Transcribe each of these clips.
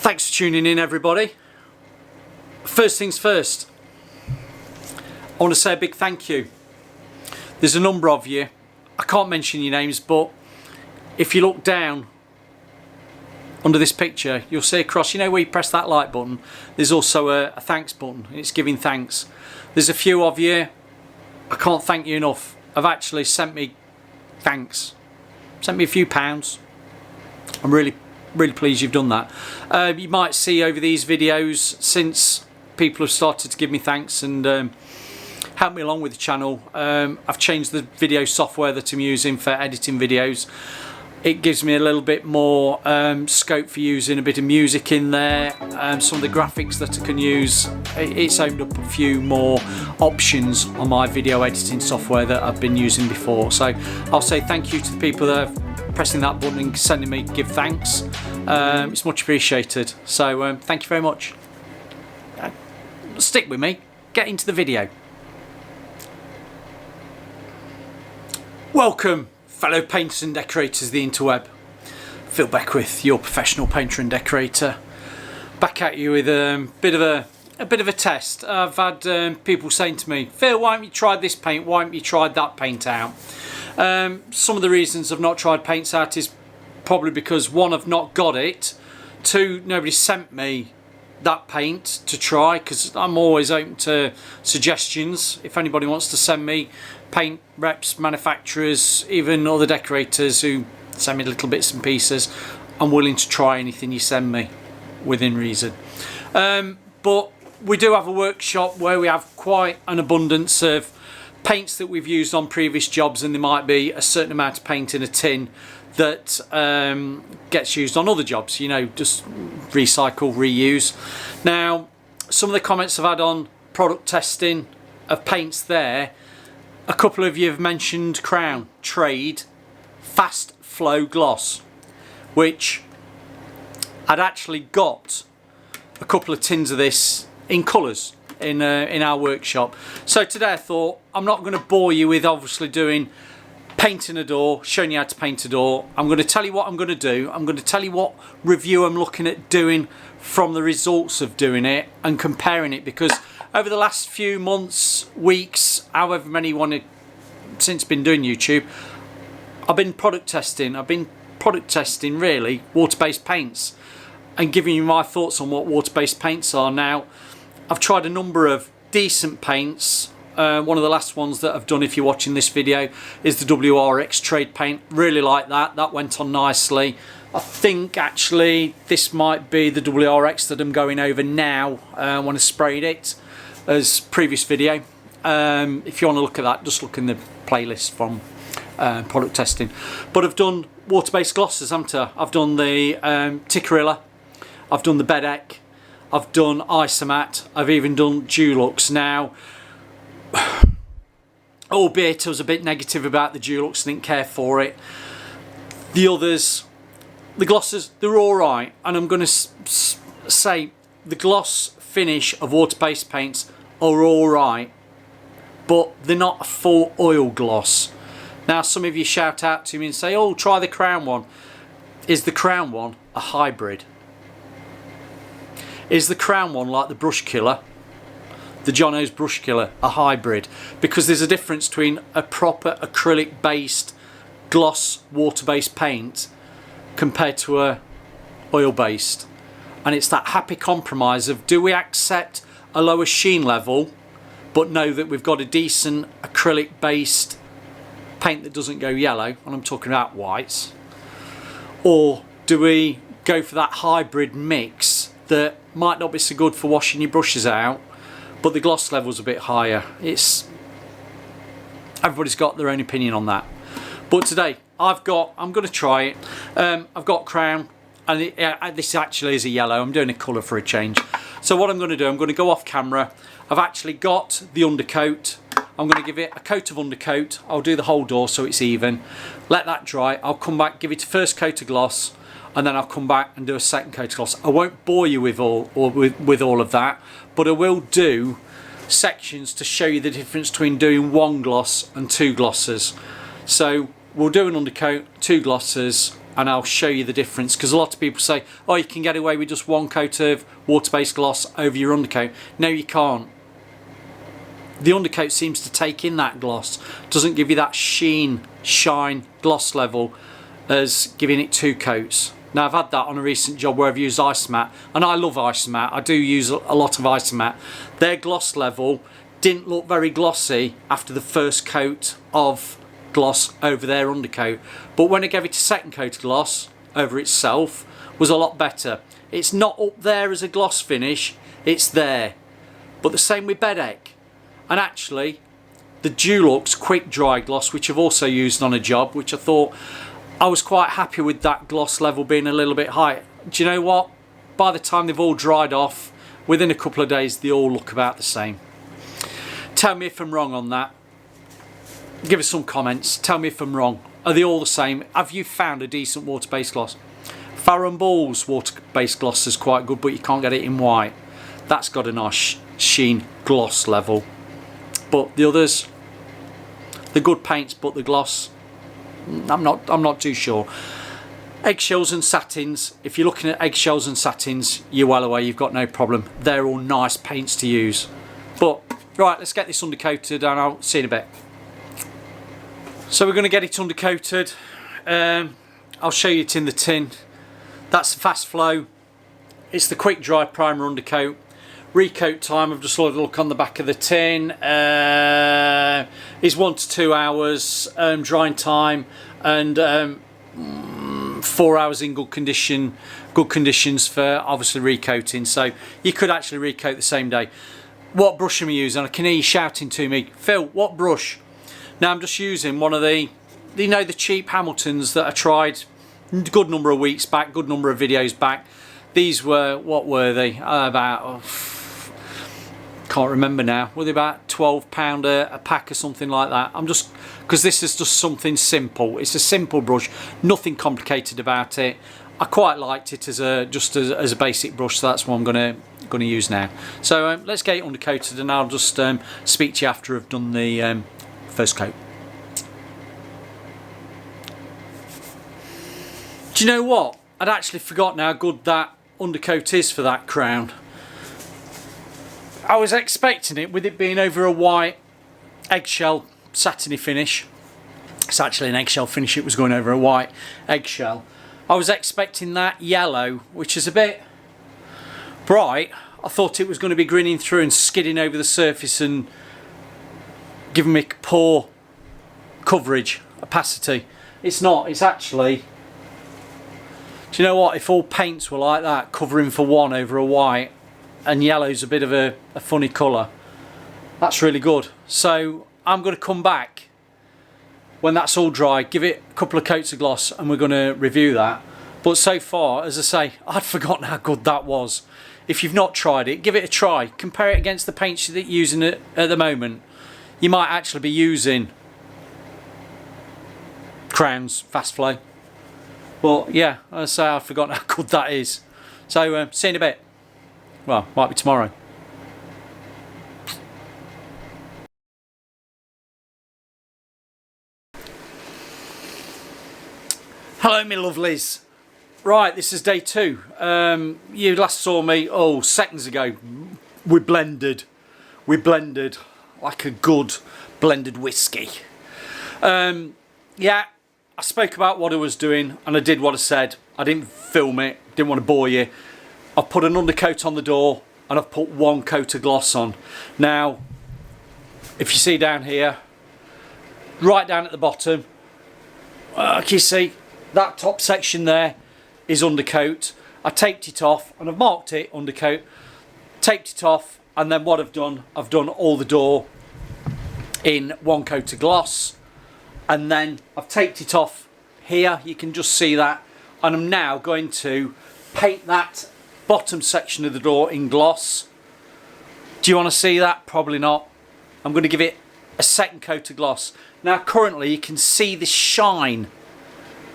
Thanks for tuning in, everybody. First things first, I want to say a big thank you. There's a number of you, I can't mention your names, but if you look down under this picture, you'll see across, you know where you press that like button, there's also a thanks button. It's giving thanks. There's a few of you, I can't thank you enough, have actually sent me thanks, sent me a few pounds. I'm really pleased you've done that. You might see over these videos, since people have started to give me thanks and help me along with the channel, I've changed the video software that I'm using for editing videos. It gives me a little bit more scope for using a bit of music in there, some of the graphics that I can use. It's opened up a few more options on my video editing software that I've been using before. So I'll say thank you to the people that have pressing that button and sending me give thanks. It's much appreciated. So thank you very much. Stick with me, get into the video. Welcome, fellow painters and decorators of the interweb. Phil Beckwith, your professional painter and decorator, back at you with a bit of a test. I've had people saying to me, Phil, why haven't you tried this paint, why haven't you tried that paint out? Some of the reasons I've not tried paints out is probably because, one, I've not got it, two, nobody sent me that paint to try, because I'm always open to suggestions. If anybody wants to send me paint reps, manufacturers, even other decorators who send me little bits and pieces, I'm willing to try anything you send me within reason. But we do have a workshop where we have quite an abundance of paints that we've used on previous jobs, and there might be a certain amount of paint in a tin that gets used on other jobs, you know, just recycle, reuse. Now, some of the comments I've had on product testing of paints there, a couple of you have mentioned Crown Trade Fast Flow Gloss, which I'd actually got a couple of tins of this in colours in our workshop. So today I thought, I'm not going to bore you with obviously doing painting a door, showing you how to paint a door. I'm going to tell you what I'm going to do. I'm going to tell you what review I'm looking at doing from the results of doing it and comparing it, because over the last few months, weeks, however many you want to, since been doing YouTube, I've been product testing. I've been product testing really water-based paints and giving you my thoughts on what water-based paints are. Now, I've tried a number of decent paints. One of the last ones that I've done, if you're watching this video, is the WRX trade paint. Really like that. That went on nicely. I think actually this might be the WRX that I'm going over now when I sprayed it as previous video. If you want to look at that, just look in the playlist from product testing. But I've done water-based glosses, haven't I? I've done the Ticarilla, I've done the Bedeck, I've done Isomat, I've even done Dulux. Now, albeit I was a bit negative about the Dulux, didn't care for it. The others, the glosses, they're alright, and I'm going to say the gloss finish of water-based paints are alright, but they're not a full oil gloss. Now, some of you shout out to me and say, oh, try the Crown one. Is the Crown one a hybrid? Is the Crown one, like the Brush Killer, the John O's Brush Killer, a hybrid? Because there's a difference between a proper acrylic based gloss water based paint compared to a oil based, and it's that happy compromise of, do we accept a lower sheen level but know that we've got a decent acrylic based paint that doesn't go yellow, and I'm talking about whites, or do we go for that hybrid mix that might not be so good for washing your brushes out, but the gloss level's a bit higher? Everybody's got their own opinion on that. But today I'm going to try it. I've got Crown, and this actually is a yellow. I'm doing a colour for a change. So what I'm going to do, I'm going to go off camera. I've actually got the Undercoat. I'm going to give it a coat of Undercoat. I'll do the whole door so it's even. Let that dry. I'll come back, give it a first coat of gloss, and then I'll come back and do a second coat of gloss. I won't bore you with all of that, but I will do sections to show you the difference between doing one gloss and two glosses. So we'll do an Undercoat, two glosses, and I'll show you the difference, because a lot of people say, oh, you can get away with just one coat of water-based gloss over your undercoat. No, you can't. The undercoat seems to take in that gloss, doesn't give you that sheen, shine, gloss level as giving it 2 coats. Now, I've had that on a recent job where I've used Isomat, and I love Isomat. I do use a lot of Isomat. Their gloss level didn't look very glossy after the first coat of gloss over their undercoat, but when I gave it a second coat of gloss over itself, was a lot better. It's not up there as a gloss finish, it's there. But the same with Bedeck. And actually, the Dulux Quick Dry Gloss, which I've also used on a job, which I thought I was quite happy with that gloss level being a little bit high. Do you know what? By the time they've all dried off, within a couple of days, they all look about the same. Tell me if I'm wrong on that. Give us some comments. Tell me if I'm wrong. Are they all the same? Have you found a decent water-based gloss? Farrow & Ball's water-based gloss is quite good, but you can't get it in white. That's got a nice sheen gloss level. But the others, the good paints, but the gloss, I'm not too sure. Eggshells and satins. If you're looking at eggshells and satins, you're well away. You've got no problem. They're all nice paints to use. But right, let's get this undercoated, and I'll see you in a bit. So we're going to get it undercoated. I'll show you it in the tin. That's the fast flow. It's the quick dry primer undercoat. Recoat time, I've just had a look on the back of the tin, is 1 to 2 hours. Drying time, and 4 hours in good conditions for obviously recoating. So you could actually recoat the same day. What brush am I using? I can hear you shouting to me, Phil, what brush? Now I'm just using one of the, you know, the cheap Hamiltons that I tried a good number of weeks back, good number of videos back. These were, what were they? About, can't remember now. Were they about £12 a pack or something like that? I'm just, because this is just something simple. It's a simple brush, nothing complicated about it. I quite liked it as a as a basic brush, so that's what I'm gonna use now. So let's get it undercoated, and I'll just speak to you after I've done the first coat. Do you know what? I'd actually forgotten how good that undercoat is for that crown. I was expecting it, with it being over a white eggshell satiny finish. It's actually an eggshell finish, it was going over a white eggshell. I was expecting that yellow, which is a bit bright. I thought it was going to be grinning through and skidding over the surface and giving me poor coverage, opacity. It's not, it's actually, do you know what, if all paints were like that, covering for one over a white, and yellow's a bit of a funny colour, that's really good. So I'm going to come back when that's all dry, give it a couple of coats of gloss, and we're going to review that. But so far, as I say, I'd forgotten how good that was. If you've not tried it, give it a try. Compare it against the paints that you're using at the moment. You might actually be using Crowns Fast Flow. But yeah, as I say, I've forgotten how good that is. So see you in a bit. Well, might be tomorrow. Hello, my lovelies. Right, this is day 2. You last saw me, seconds ago. We blended like a good blended whiskey. Yeah, I spoke about what I was doing, and I did what I said. I didn't film it, didn't want to bore you. I've put an undercoat on the door, and I've put 1 coat of gloss on. Now, if you see down here, right down at the bottom, can you see that top section there is undercoat. I taped it off, and I've marked it undercoat, taped it off, and then what I've done all the door in 1 coat of gloss, and then I've taped it off here, you can just see that, and I'm now going to paint that bottom section of the door in gloss. Do you want to see that? Probably not. I'm going to give it a 2nd coat of gloss. Now currently you can see the shine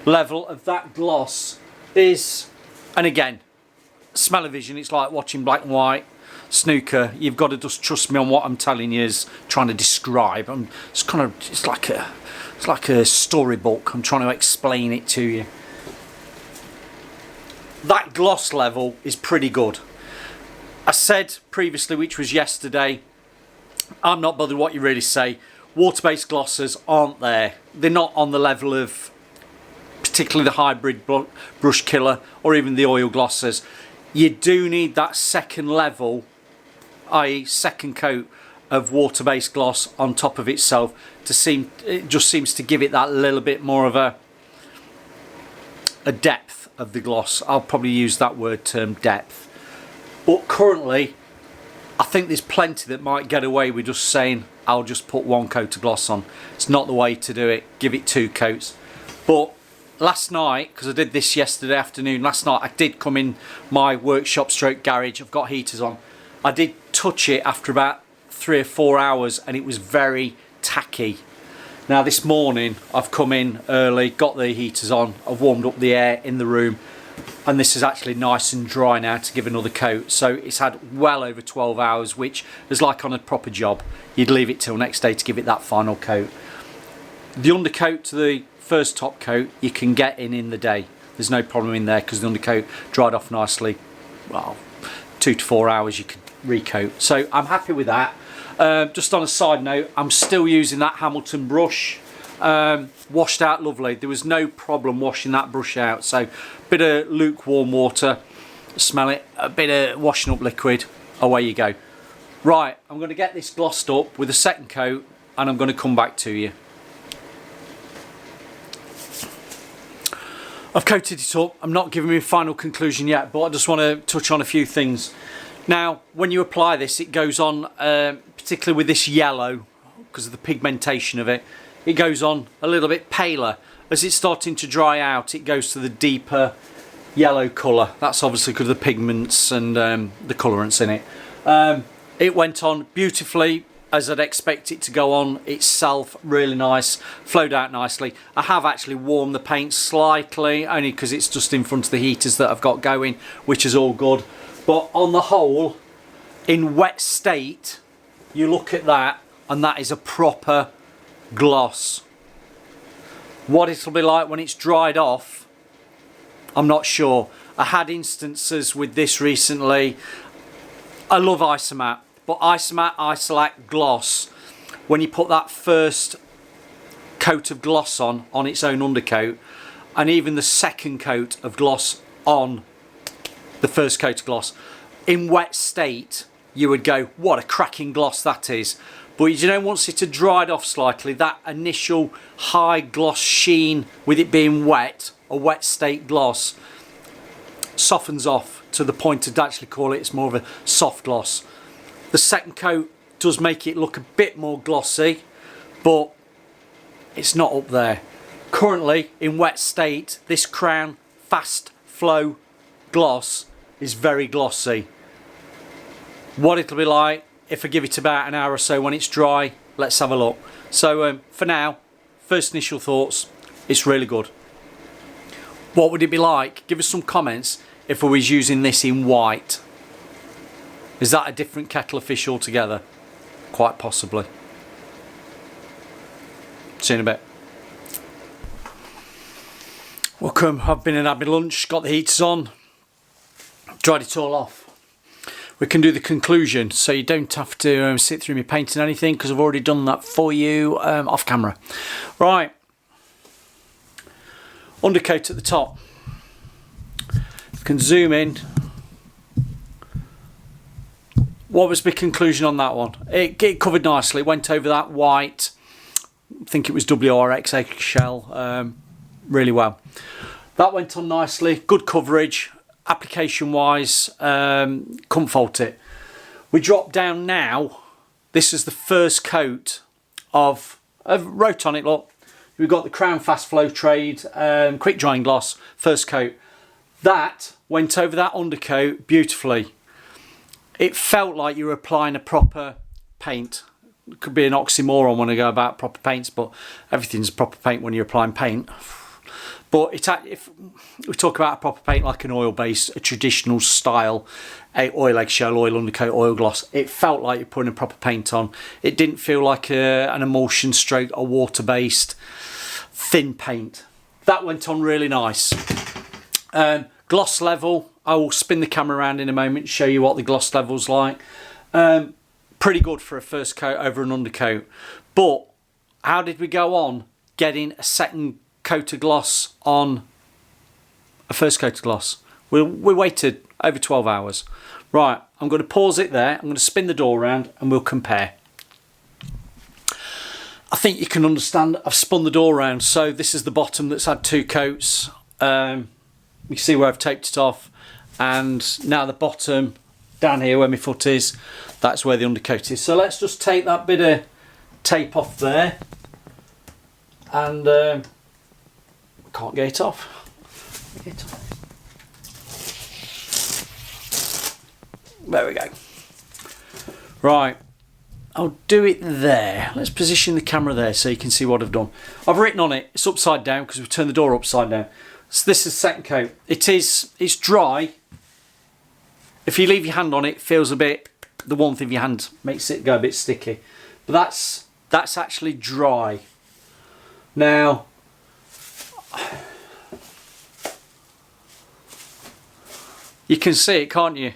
level of that gloss is, and again, smell-o-vision, it's like watching black and white snooker. You've got to just trust me on what I'm telling you is trying to describe. It's like a storybook. I'm trying to explain it to you. that gloss level is pretty good. I said previously, which was yesterday, I'm not bothered what you really say. Water-based glosses aren't there. They're not on the level of particularly the hybrid brush killer or even the oil glosses. You do need that second level, i.e. second coat of water-based gloss on top of itself it just seems to give it that little bit more of a depth of the gloss. I'll probably use that word term, depth. But currently I think there's plenty that might get away with just saying I'll just put one coat of gloss on. It's not the way to do it. Give it 2 coats. But last night, because I did this yesterday afternoon, last night I did come in my workshop stroke garage. I've got heaters on. I did touch it after about 3 or 4 hours and it was very tacky. Now this morning I've come in early, got the heaters on, I've warmed up the air in the room, and this is actually nice and dry now to give another coat. So it's had well over 12 hours, which is like on a proper job. You'd leave it till next day to give it that final coat. The undercoat to the first top coat you can get in the day. There's no problem in there because the undercoat dried off nicely. Well, 2 to 4 hours you could recoat. So I'm happy with that. Just on a side note, I'm still using that Hamilton brush. Washed out lovely. There was no problem washing that brush out. So bit of lukewarm water, smell it, a bit of washing up liquid, away you go. Right, I'm going to get this glossed up with a second coat and I'm going to come back to you. I've coated it up. I'm not giving me a final conclusion yet, but I just want to touch on a few things. Now, when you apply this, it goes on, particularly with this yellow, because of the pigmentation of it, it goes on a little bit paler. As it's starting to dry out, it goes to the deeper yellow colour. That's obviously because of the pigments and the colourants in it. It went on beautifully, as I'd expect it to go on itself. Really nice, flowed out nicely. I have actually warmed the paint slightly, only because it's just in front of the heaters that I've got going, which is all good. But on the whole, in wet state, you look at that and that is a proper gloss. What it'll be like when it's dried off, I'm not sure. I had instances with this recently. I love Isomat, but Isomat Isolac Gloss, when you put that first coat of gloss on its own undercoat, and even the second coat of gloss on the first coat of gloss, in wet state you would go, what a cracking gloss that is. But you know, once it had dried off slightly, that initial high gloss sheen with it being wet, a wet state gloss, softens off to the point I'd actually call it's more of a soft gloss. The second coat does make it look a bit more glossy, but it's not up there. Currently, in wet state, this Crown Fast Flow gloss is very glossy. What it'll be like if I give it about an hour or so when it's dry, let's have a look. So for now, first initial thoughts, it's really good. What would it be like? Give us some comments if I was using this in white. Is that a different kettle of fish altogether? Quite possibly. See you in a bit. Welcome, I've been and had my lunch, got the heaters on, dried it all off. We can do the conclusion so you don't have to sit through me painting anything, because I've already done that for you off camera. Right, undercoat at the top. You can zoom in. What was my conclusion on that one? It covered nicely, went over that white, I think it was WRX eggshell, really well. That went on nicely, good coverage. Application wise, couldn't fault it. We drop down now. This is the first coat of, I've wrote on it, look, we've got the Crown Fast Flow Trade quick drying gloss, first coat. That went over that undercoat beautifully. It felt like you were applying a proper paint. It could be an oxymoron when I go about proper paints, but everything's proper paint when you're applying paint. But if we talk about a proper paint like an oil-based, a traditional style, a oil eggshell, oil undercoat, oil gloss, it felt like you're putting a proper paint on. It didn't feel like an emulsion stroke or water-based thin paint. That went on really nice. Gloss level, I will spin the camera around in a moment, show you what the gloss level's like. Pretty good for a first coat over an undercoat. But how did we go on getting a second coat of gloss on a first coat of gloss? We waited over 12 hours. Right, I'm going to pause it there. I'm going to spin the door around and we'll compare. I think you can understand I've spun the door around. So this is the bottom that's had 2 coats. You see where I've taped it off. And now the bottom down here where my foot is, that's where the undercoat is. So let's just take that bit of tape off there. And can't get it off. There we go. Right, I'll do it there. Let's position the camera there so you can see what I've done. I've written on it, it's upside down because we've turned the door upside down. So this is second coat. It's dry. If you leave your hand on it, it feels a bit, the warmth of your hand makes it go a bit sticky. But that's actually dry. Now, you can see it, can't you?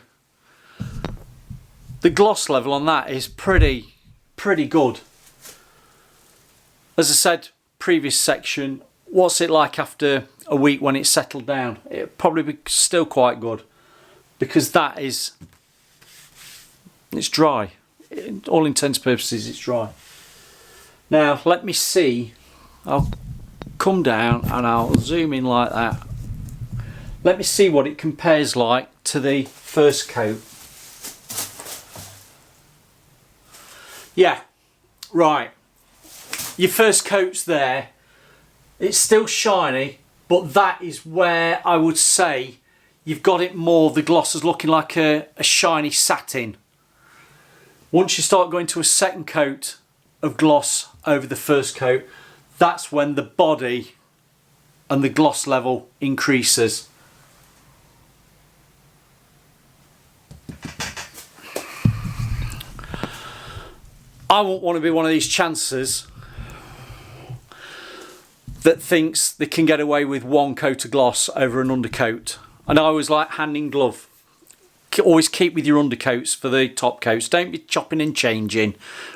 The gloss level on that is pretty good. As I said, previous section, what's it like after a week when it's settled down? It'll probably be still quite good because it's dry. In all intents and purposes, it's dry. Now, let me see. I'll come down and I'll zoom in like that. Let me see what it compares like to the first coat. Yeah, right. Your first coat's there. It's still shiny, but that is where I would say you've got it more. The gloss is looking like a shiny satin. Once you start going to a second coat of gloss over the first coat, that's when the body and the gloss level increases. I won't want to be one of these chancers that thinks they can get away with 1 coat of gloss over an undercoat. And I always like hand in glove. Always keep with your undercoats for the top coats. Don't be chopping and changing.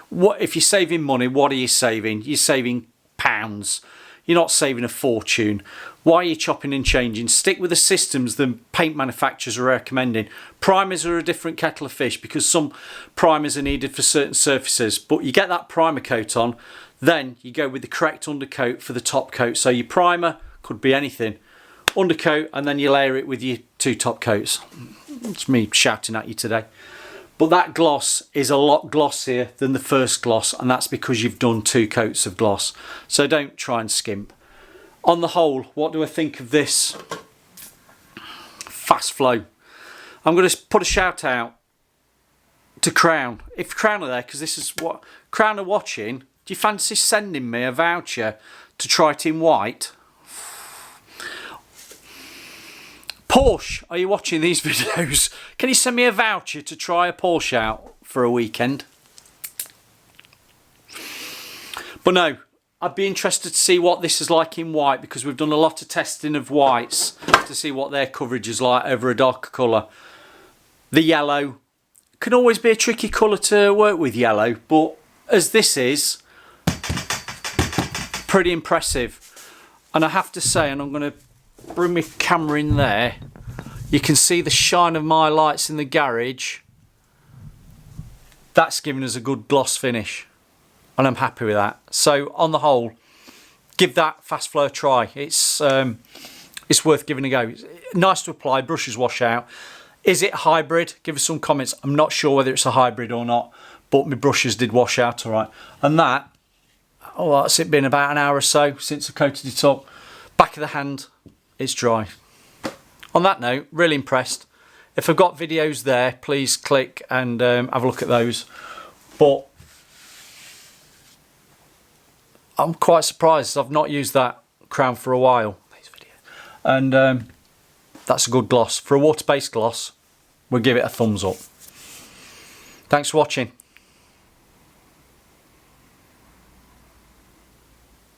What if you're saving money? What are you saving? You're saving pounds. You're not saving a fortune. Why are you chopping and changing? Stick with the systems the paint manufacturers are recommending. Primers are a different kettle of fish because some primers are needed for certain surfaces, but you get that primer coat on, then you go with the correct undercoat for the top coat. So your primer could be anything, undercoat, and then you layer it with your 2 top coats. It's me shouting at you today. But that gloss is a lot glossier than the first gloss, and that's because you've done 2 coats of gloss. So don't try and skimp. On the whole, what do I think of this fast flow? I'm going to put a shout out to Crown. If Crown are there, because this is what Crown are watching, do you fancy sending me a voucher to try it in white? Porsche, are you watching these videos? Can you send me a voucher to try a Porsche out for a weekend? But no, I'd be interested to see what this is like in white because we've done a lot of testing of whites to see what their coverage is like over a darker colour. The yellow can always be a tricky colour to work with, yellow, but as this is, pretty impressive. And I have to say, and I'm going to bring my camera in there, you can see the shine of my lights in the garage. That's giving us a good gloss finish and I'm happy with that. So on the whole, give that fast flow a try. It's worth giving a go. It's nice to apply, brushes wash out. Is it hybrid? Give us some comments. I'm not sure whether it's a hybrid or not, but my brushes did wash out all right. And that, oh, that's it been about an hour or so since I coated it up. Back of the hand, it's dry. On that note, really impressed. If I've got videos there, please click and have a look at those. But I'm quite surprised. I've not used that Crown for a while. And that's a good gloss. For a water-based gloss, we'll give it a thumbs up. Thanks for watching.